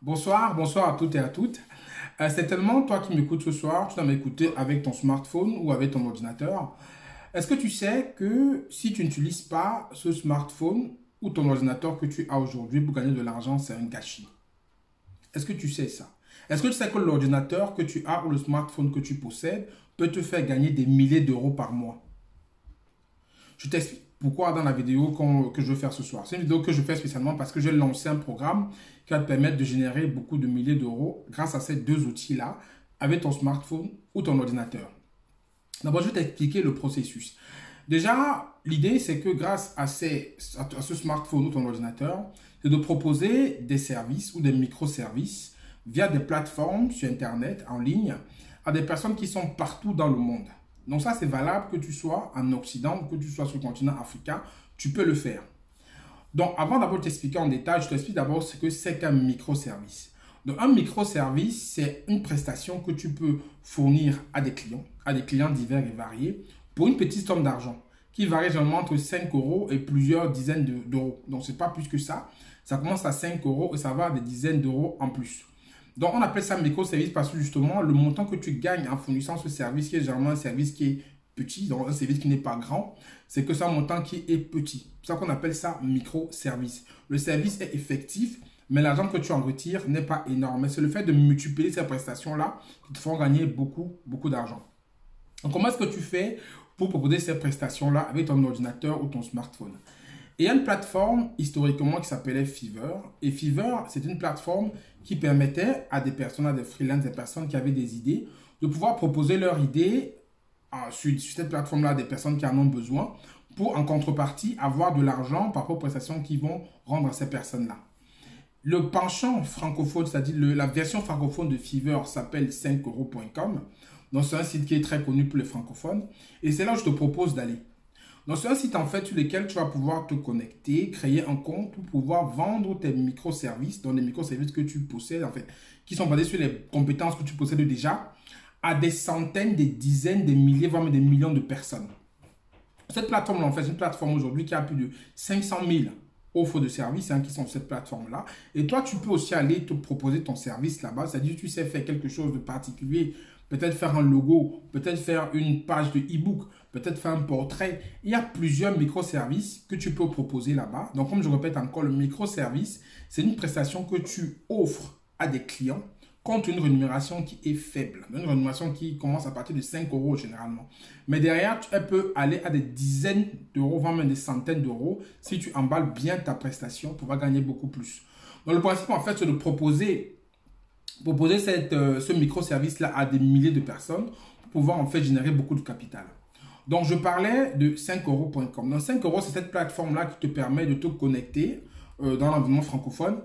Bonsoir, bonsoir à toutes et à toutes. Certainement, toi qui m'écoutes ce soir, tu dois m'écouter avec ton smartphone ou avec ton ordinateur. Est-ce que tu sais que si tu n'utilises pas ce smartphone ou ton ordinateur que tu as aujourd'hui pour gagner de l'argent, c'est un gâchis? Est-ce que tu sais ça? Est-ce que tu sais que l'ordinateur que tu as ou le smartphone que tu possèdes peut te faire gagner des milliers d'euros par mois? Je t'explique pourquoi dans la vidéo que je veux faire ce soir. C'est une vidéo que je fais spécialement parce que j'ai lancé un programme qui va te permettre de générer beaucoup de milliers d'euros grâce à ces deux outils-là avec ton smartphone ou ton ordinateur. D'abord, je vais t'expliquer le processus. Déjà, l'idée, c'est que grâce à ce smartphone ou ton ordinateur, c'est de proposer des services ou des microservices via des plateformes sur Internet, en ligne, à des personnes qui sont partout dans le monde. Donc ça, c'est valable que tu sois en Occident ou que tu sois sur le continent africain, tu peux le faire. Donc avant d'abord de t'expliquer en détail, je t'explique d'abord ce que c'est qu'un microservice. Donc un microservice, c'est une prestation que tu peux fournir à des clients divers et variés, pour une petite somme d'argent, qui varie généralement entre 5 euros et plusieurs dizaines d'euros. Donc ce n'est pas plus que ça. Ça commence à 5 euros et ça va à des dizaines d'euros en plus. Donc, on appelle ça microservice parce que justement, le montant que tu gagnes en fournissant ce service, qui est généralement un service qui est petit, donc un service qui n'est pas grand, c'est que c'est un montant qui est petit. C'est ça qu'on appelle ça microservice. Le service est effectif, mais l'argent que tu en retires n'est pas énorme. Mais c'est le fait de multiplier ces prestations-là qui te font gagner beaucoup, beaucoup d'argent. Donc, comment est-ce que tu fais pour proposer ces prestations-là avec ton ordinateur ou ton smartphone? Et il y a une plateforme historiquement qui s'appelait Fiverr. Et Fiverr, c'est une plateforme qui permettait à des personnes, à des freelances, des personnes qui avaient des idées, de pouvoir proposer leurs idées sur cette plateforme-là à des personnes qui en ont besoin pour, en contrepartie, avoir de l'argent par rapport aux prestations qu'ils vont rendre à ces personnes-là. Le penchant francophone, c'est-à-dire la version francophone de Fiverr s'appelle 5euros.com. Donc, c'est un site qui est très connu pour les francophones. Et c'est là où je te propose d'aller. Donc, c'est un site en fait sur lequel tu vas pouvoir te connecter, créer un compte pour pouvoir vendre tes microservices, donc les microservices que tu possèdes en fait, qui sont basés sur les compétences que tu possèdes déjà, à des centaines, des dizaines, des milliers, voire même des millions de personnes. Cette plateforme-là, en fait, c'est une plateforme aujourd'hui qui a plus de 500 000 offres de services qui sont sur cette plateforme-là. Et toi, tu peux aussi aller te proposer ton service là-bas, c'est-à-dire que tu sais faire quelque chose de particulier, peut-être faire un logo, peut-être faire une page de e-book, peut-être faire un portrait. Il y a plusieurs microservices que tu peux proposer là-bas. Donc, comme je répète encore, le microservice, c'est une prestation que tu offres à des clients contre une rémunération qui est faible. Une rémunération qui commence à partir de 5 euros généralement. Mais derrière, elle peut aller à des dizaines d'euros, voire même des centaines d'euros si tu emballes bien ta prestation pour pouvoir gagner beaucoup plus. Donc, le principe, en fait, c'est de proposer ce microservice-là à des milliers de personnes pour pouvoir en fait générer beaucoup de capital. Donc, je parlais de 5euros.com. Donc, 5 euros, c'est cette plateforme-là qui te permet de te connecter dans l'environnement francophone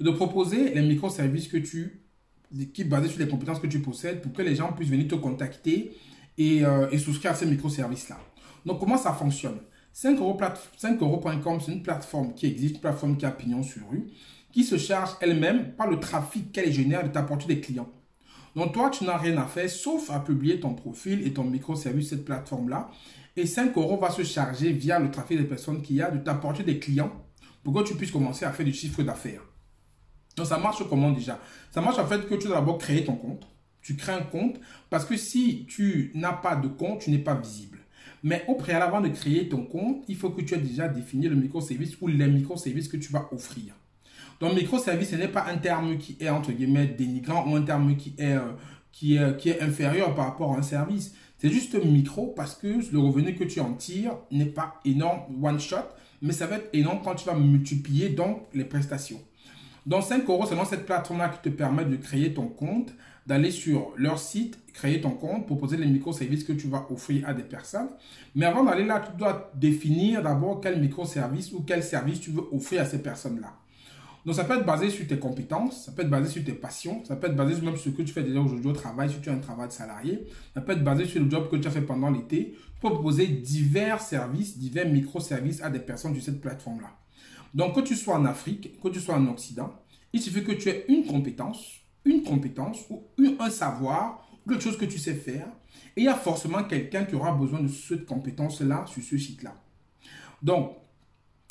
et de proposer les microservices qui sont basés sur les compétences que tu possèdes pour que les gens puissent venir te contacter et souscrire à ces microservices-là. Donc, comment ça fonctionne? 5euros.com, c'est une plateforme qui existe, une plateforme qui a pignon sur rue, qui se charge elle-même par le trafic qu'elle génère de t'apporter des clients. Donc toi, tu n'as rien à faire sauf à publier ton profil et ton microservice sur cette plateforme-là. Et 5 euros va se charger via le trafic des personnes qu'il y a de t'apporter des clients pour que tu puisses commencer à faire du chiffre d'affaires. Donc ça marche comment déjà? Ça marche en fait que tu dois d'abord créer ton compte. Tu crées un compte parce que si tu n'as pas de compte, tu n'es pas visible. Mais au préalable, avant de créer ton compte, il faut que tu aies déjà défini le microservice ou les microservices que tu vas offrir. Donc, microservice, ce n'est pas un terme qui est, entre guillemets, dénigrant ou un terme qui est inférieur par rapport à un service. C'est juste micro parce que le revenu que tu en tires n'est pas énorme one shot, mais ça va être énorme quand tu vas multiplier donc les prestations. Donc, 5 euros, c'est dans cette plateforme-là qui te permet de créer ton compte, d'aller sur leur site, créer ton compte, proposer les microservices que tu vas offrir à des personnes. Mais avant d'aller là, tu dois définir d'abord quel microservice ou quel service tu veux offrir à ces personnes-là. Donc, ça peut être basé sur tes compétences, ça peut être basé sur tes passions, ça peut être basé même sur ce que tu fais déjà aujourd'hui au travail, si tu as un travail de salarié. Ça peut être basé sur le job que tu as fait pendant l'été. Tu peux proposer divers services, divers microservices à des personnes sur cette plateforme-là. Donc, que tu sois en Afrique, que tu sois en Occident, il suffit que tu aies une compétence ou un savoir, ou quelque chose que tu sais faire. Et il y a forcément quelqu'un qui aura besoin de cette compétence-là sur ce site-là. Donc,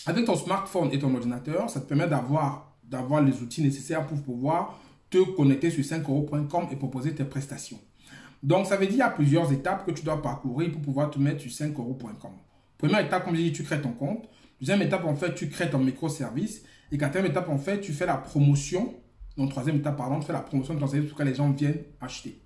avec ton smartphone et ton ordinateur, ça te permet d'avoir d'avoir les outils nécessaires pour pouvoir te connecter sur 5euros.com et proposer tes prestations. Donc, ça veut dire qu'il y a plusieurs étapes que tu dois parcourir pour pouvoir te mettre sur 5euros.com. Première étape, comme je dis, tu crées ton compte. Deuxième étape, en fait, tu crées ton microservice. Et quatrième étape, en fait, tu fais la promotion. Donc, troisième étape, pardon, tu fais la promotion de ton service pour que les gens viennent acheter.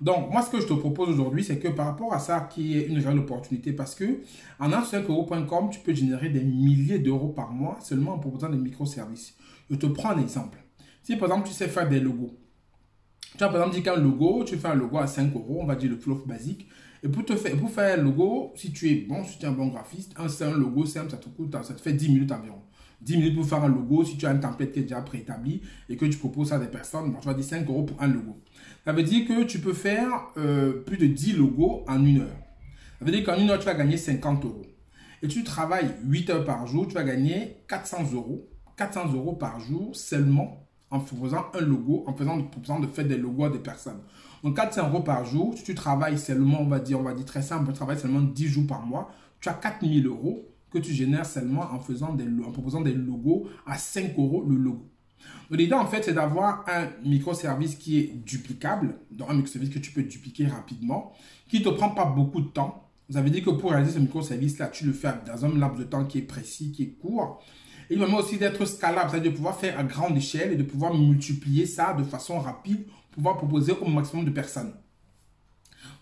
Donc, moi, ce que je te propose aujourd'hui, c'est que par rapport à ça, qui est une réelle opportunité, parce que en 5euros.com, tu peux générer des milliers d'euros par mois seulement en proposant des microservices. Je te prends un exemple. Si, par exemple, tu sais faire des logos. Tu as, par exemple, dit qu'un logo, tu fais un logo à 5 euros, on va dire le flow basique. Et pour faire un logo, si tu es bon, si tu es un bon graphiste, un logo simple, ça te fait 10 minutes environ. 10 minutes pour faire un logo, si tu as un template qui est déjà préétabli et que tu proposes ça à des personnes, bon, tu vas dire 5 euros pour un logo. Ça veut dire que tu peux faire plus de 10 logos en une heure. Ça veut dire qu'en une heure, tu vas gagner 50 euros. Et tu travailles 8 heures par jour, tu vas gagner 400 euros. 400 euros par jour seulement en faisant un logo, en proposant de faire des logos à des personnes. Donc 400 euros par jour, si tu travailles seulement, on va dire très simple, tu travailles seulement 10 jours par mois, tu as 4000 euros que tu génères seulement en proposant des logos à 5 euros le logo. Donc l'idée en fait c'est d'avoir un microservice qui est duplicable, donc un microservice que tu peux dupliquer rapidement, qui ne te prend pas beaucoup de temps. Vous avez dit que pour réaliser ce microservice là, tu le fais dans un laps de temps qui est précis, qui est court. Et il permet aussi d'être scalable, c'est-à-dire de pouvoir faire à grande échelle et de pouvoir multiplier ça de façon rapide pour pouvoir proposer au maximum de personnes.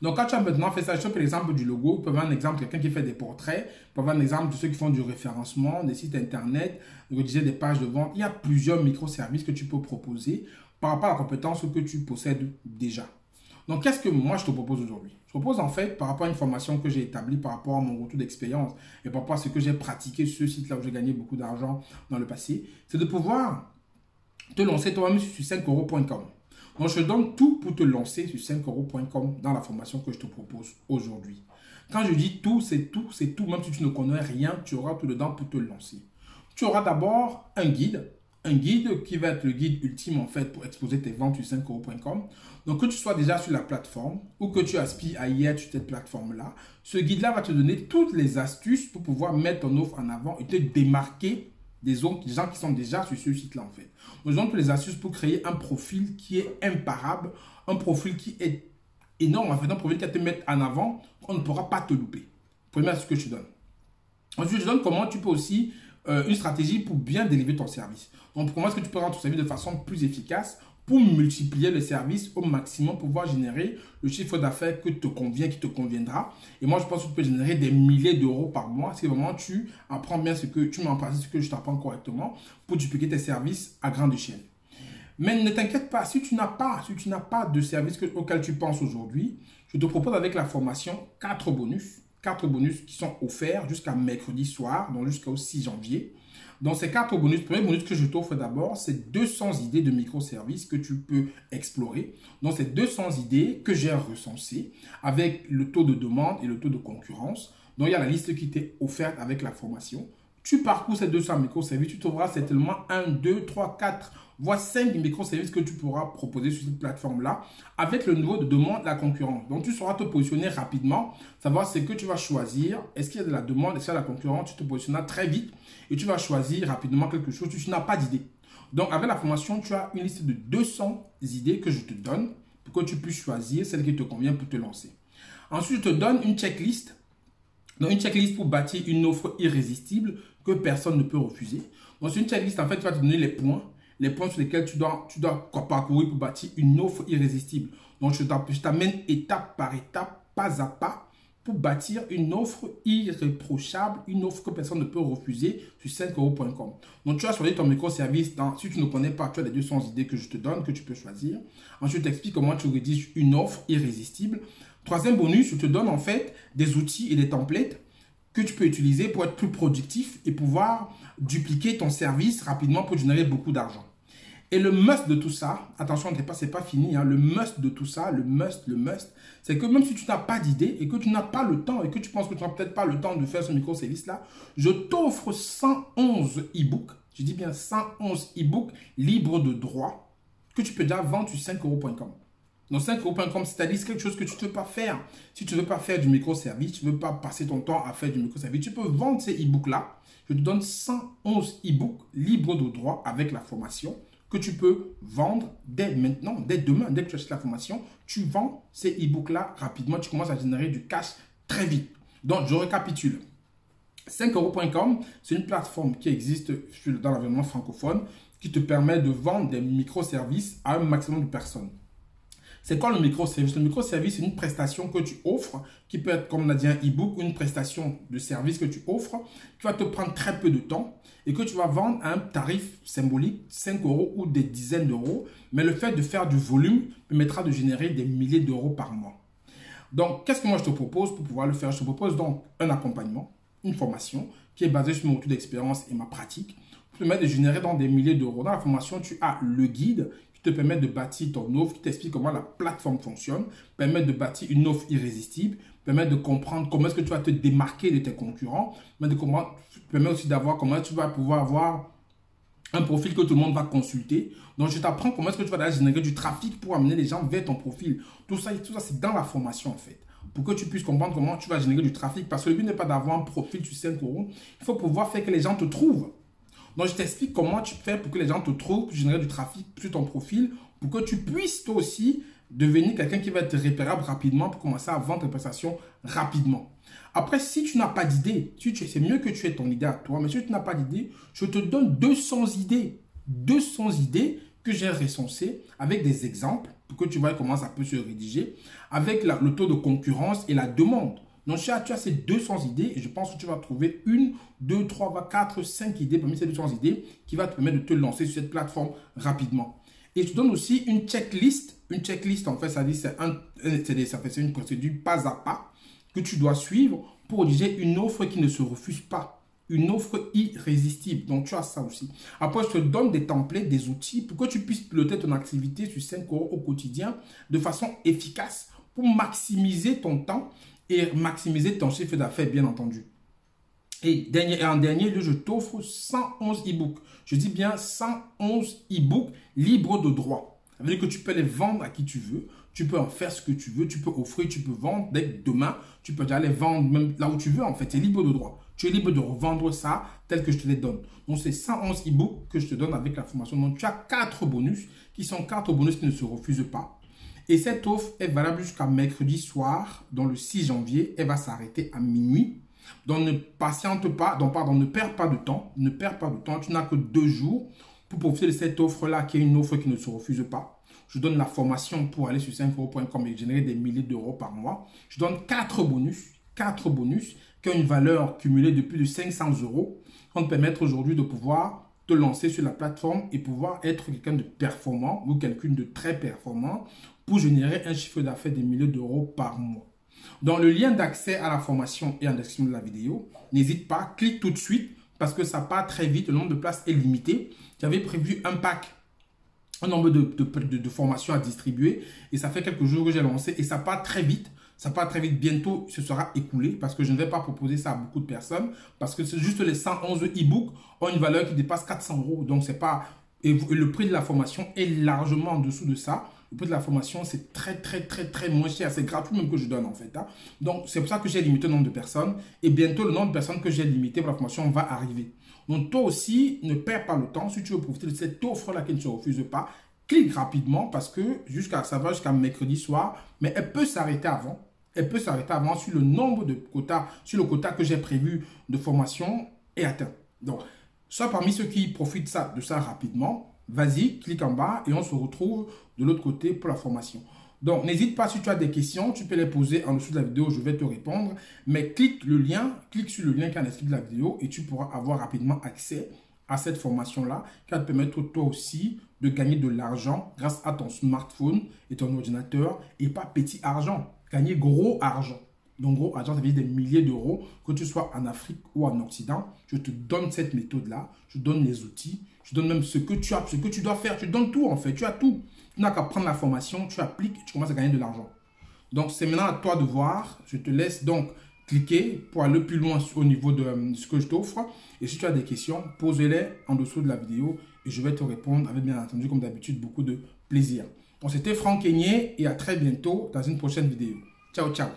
Donc, quand tu as maintenant fait ça, je te prends l'exemple du logo. Tu peux avoir un exemple de quelqu'un qui fait des portraits. Tu peux avoir un exemple de ceux qui font du référencement, des sites internet, rédiger des pages de vente. Il y a plusieurs microservices que tu peux proposer par rapport à la compétence que tu possèdes déjà. Donc, qu'est-ce que moi je te propose aujourd'hui? Je propose en fait, par rapport à une formation que j'ai établie, par rapport à mon retour d'expérience et par rapport à ce que j'ai pratiqué sur ce site-là où j'ai gagné beaucoup d'argent dans le passé, c'est de pouvoir te lancer toi-même sur 5euros.com. Donc, je te donne tout pour te lancer sur 5euros.com dans la formation que je te propose aujourd'hui. Quand je dis tout, c'est tout, c'est tout. Même si tu ne connais rien, tu auras tout dedans pour te lancer. Tu auras d'abord un guide qui va être le guide ultime en fait pour exposer tes ventes sur 5euros.com. Donc, que tu sois déjà sur la plateforme ou que tu aspires à y être sur cette plateforme-là, ce guide-là va te donner toutes les astuces pour pouvoir mettre ton offre en avant et te démarquer des gens qui sont déjà sur ce site-là en fait. Donc, je donne toutes les astuces pour créer un profil qui est imparable, un profil qui est énorme en fait, un profil qui va te mettre en avant, on ne pourra pas te louper. Première astuce que je te donne. Ensuite, je donne comment tu peux aussi une stratégie pour bien délivrer ton service. Donc, comment est-ce que tu peux rendre ton service de façon plus efficace pour multiplier le service au maximum, pour pouvoir générer le chiffre d'affaires qui te conviendra. Et moi, je pense que tu peux générer des milliers d'euros par mois si vraiment tu apprends bien ce que tu mets en pratique, ce que je t'apprends correctement pour dupliquer tes services à grande échelle. Mais ne t'inquiète pas, si tu n'as pas de service auquel tu penses aujourd'hui, je te propose avec la formation 4 bonus. 4 bonus qui sont offerts jusqu'à mercredi soir, donc jusqu'au 6 janvier. Dans ces 4 bonus, le premier bonus que je t'offre d'abord, c'est 200 idées de microservices que tu peux explorer. Donc, c'est 200 idées que j'ai recensées avec le taux de demande et le taux de concurrence. Donc, il y a la liste qui t'est offerte avec la formation. Tu parcours ces 200 microservices, tu trouveras certainement 1, 2, 3, 4, voire 5 microservices que tu pourras proposer sur cette plateforme-là avec le niveau de demande de la concurrence. Donc, tu sauras te positionner rapidement, savoir ce que tu vas choisir. Est-ce qu'il y a de la demande, est-ce qu'il y a de la concurrence? Tu te positionneras très vite et tu vas choisir rapidement quelque chose. Tu n'as pas d'idée. Donc, avec la formation, tu as une liste de 200 idées que je te donne pour que tu puisses choisir celle qui te convient pour te lancer. Ensuite, je te donne une checklist. Donc, une checklist pour bâtir une offre irrésistible que personne ne peut refuser. Donc, c'est une checklist, en fait, qui va te donner les points sur lesquels tu dois parcourir pour bâtir une offre irrésistible. Donc, je t'amène étape par étape, pas à pas, pour bâtir une offre irréprochable, une offre que personne ne peut refuser sur 5euros.com. Donc, tu as choisi ton microservice. Si tu ne connais pas, tu as les 200 idées que je te donne, que tu peux choisir. Ensuite, je t'explique comment tu rédiges une offre irrésistible. Troisième bonus, je te donne en fait des outils et des templates que tu peux utiliser pour être plus productif et pouvoir dupliquer ton service rapidement pour générer beaucoup d'argent. Et le must de tout ça, attention, c'est pas fini, hein, le must de tout ça, le must, c'est que même si tu n'as pas d'idée et que tu n'as pas le temps et que tu penses que tu n'as peut-être pas le temps de faire ce microservice-là, je t'offre 111 e-books, je dis bien 111 e-books libres de droit que tu peux déjà vendre sur 5euros.com. Donc 5euros.com, c'est-à-dire quelque chose que tu ne veux pas faire. Si tu ne veux pas faire du microservice, tu ne veux pas passer ton temps à faire du microservice, tu peux vendre ces e-books-là. Je te donne 111 e-books libres de droit avec la formation que tu peux vendre dès maintenant, dès demain, dès que tu achètes la formation. Tu vends ces e-books-là rapidement, tu commences à générer du cash très vite. Donc, je récapitule. 5euros.com, c'est une plateforme qui existe dans l'environnement francophone qui te permet de vendre des microservices à un maximum de personnes. C'est quoi le microservice? Le microservice, c'est une prestation que tu offres, qui peut être, comme on a dit, un e-book, une prestation de service que tu offres, qui va te prendre très peu de temps et que tu vas vendre à un tarif symbolique, 5 euros ou des dizaines d'euros. Mais le fait de faire du volume permettra de générer des milliers d'euros par mois. Donc, qu'est-ce que moi je te propose pour pouvoir le faire? Je te propose donc un accompagnement, une formation qui est basée sur mon retour d'expérience et ma pratique pour te permettre de générer dans des milliers d'euros. Dans la formation, tu as le guide qui te permet de bâtir ton offre, qui t'explique comment la plateforme fonctionne, permet de bâtir une offre irrésistible, permet de comprendre comment est-ce que tu vas te démarquer de tes concurrents, permet aussi d'avoir comment tu vas pouvoir avoir un profil que tout le monde va consulter. Donc, je t'apprends comment est-ce que tu vas générer du trafic pour amener les gens vers ton profil. Tout ça c'est dans la formation en fait. Pour que tu puisses comprendre comment tu vas générer du trafic. Parce que le but n'est pas d'avoir un profil sur 5 euros. Il faut pouvoir faire que les gens te trouvent. Donc, je t'explique comment tu fais pour que les gens te trouvent, pour générer du trafic sur ton profil, pour que tu puisses toi aussi devenir quelqu'un qui va être repérable rapidement pour commencer à vendre tes prestations rapidement. Après, si tu n'as pas d'idée, c'est mieux que tu aies ton idée à toi, mais si tu n'as pas d'idée, je te donne 200 idées. 200 idées que j'ai recensées avec des exemples pour que tu vois comment ça peut se rédiger, avec le taux de concurrence et la demande. Donc, tu as ces 200 idées et je pense que tu vas trouver 1, 2, 3, 4, 5 idées parmi ces 200 idées qui va te permettre de te lancer sur cette plateforme rapidement. Et je te donne aussi une checklist. Une checklist, en fait, ça dit c'est une procédure pas à pas que tu dois suivre pour rédiger une offre qui ne se refuse pas. Une offre irrésistible. Donc, tu as ça aussi. Après, je te donne des templates, des outils pour que tu puisses piloter ton activité sur 5 euros au quotidien de façon efficace pour maximiser ton temps et maximiser ton chiffre d'affaires, bien entendu. Et en dernier lieu, je t'offre 111 e-books. Je dis bien 111 e-books libres de droit. Ça veut dire que tu peux les vendre à qui tu veux. Tu peux en faire ce que tu veux. Tu peux offrir, tu peux vendre. Dès que demain, tu peux déjà les vendre même là où tu veux. En fait, c'est libre de droit. Tu es libre de revendre ça tel que je te les donne. Donc, c'est 111 e-books que je te donne avec la formation. Donc, tu as 4 bonus qui sont 4 bonus qui ne se refusent pas. Et cette offre est valable jusqu'à mercredi soir, dans le 6 janvier. Elle va s'arrêter à minuit. Donc, ne patiente pas, ne perds pas de temps. Ne perds pas de temps. Tu n'as que 2 jours pour profiter de cette offre-là, qui est une offre qui ne se refuse pas. Je donne la formation pour aller sur 5euros.com et générer des milliers d'euros par mois. Je donne 4 bonus qui ont une valeur cumulée de plus de 500 euros, qui vont te permettre aujourd'hui de pouvoir te lancer sur la plateforme et pouvoir être quelqu'un de performant ou quelqu'un de très performant pour générer un chiffre d'affaires de milliers d'euros par mois. Dans le lien d'accès à la formation et en description de la vidéo, n'hésite pas, clique tout de suite parce que ça part très vite, le nombre de places est limité. J'avais prévu un pack, un nombre de formations à distribuer et ça fait quelques jours que j'ai lancé et ça part très vite. Ça part très vite, bientôt ce sera écoulé parce que je ne vais pas proposer ça à beaucoup de personnes parce que c'est juste les 111 e-books ont une valeur qui dépasse 400 euros. Donc, c'est pas... Et le prix de la formation est largement en dessous de ça. Le prix de la formation, c'est très moins cher. C'est gratuit même que je donne en fait. Hein. Donc, c'est pour ça que j'ai limité le nombre de personnes. Et bientôt, le nombre de personnes que j'ai limité pour la formation va arriver. Donc, toi aussi, ne perds pas le temps. Si tu veux profiter de cette offre-là qui ne se refuse pas, clique rapidement parce que ça va jusqu'à mercredi soir. Mais elle peut s'arrêter avant. Elle peut s'arrêter avant sur le nombre de quotas, sur le quota que j'ai prévu de formation est atteint. Donc, soit parmi ceux qui profitent de ça rapidement, vas-y, clique en bas et on se retrouve de l'autre côté pour la formation. Donc, n'hésite pas, si tu as des questions, tu peux les poser en dessous de la vidéo, je vais te répondre. Mais clique sur le lien qui est en description de la vidéo et tu pourras avoir rapidement accès à cette formation-là qui va te permettre toi aussi de gagner de l'argent grâce à ton smartphone et ton ordinateur et pas petit argent. Gagner gros argent. Donc, gros argent, ça veut dire des milliers d'euros, que tu sois en Afrique ou en Occident. Je te donne cette méthode-là. Je donne les outils. Je donne même ce que tu as, ce que tu dois faire. Je donne tout, en fait. Tu as tout. Tu n'as qu'à prendre la formation, tu appliques et tu commences à gagner de l'argent. Donc, c'est maintenant à toi de voir. Je te laisse donc cliquer pour aller plus loin au niveau de ce que je t'offre. Et si tu as des questions, pose-les en dessous de la vidéo et je vais te répondre avec, bien entendu, comme d'habitude, beaucoup de plaisir. Bon, c'était Franck Aigné et à très bientôt dans une prochaine vidéo. Ciao, ciao.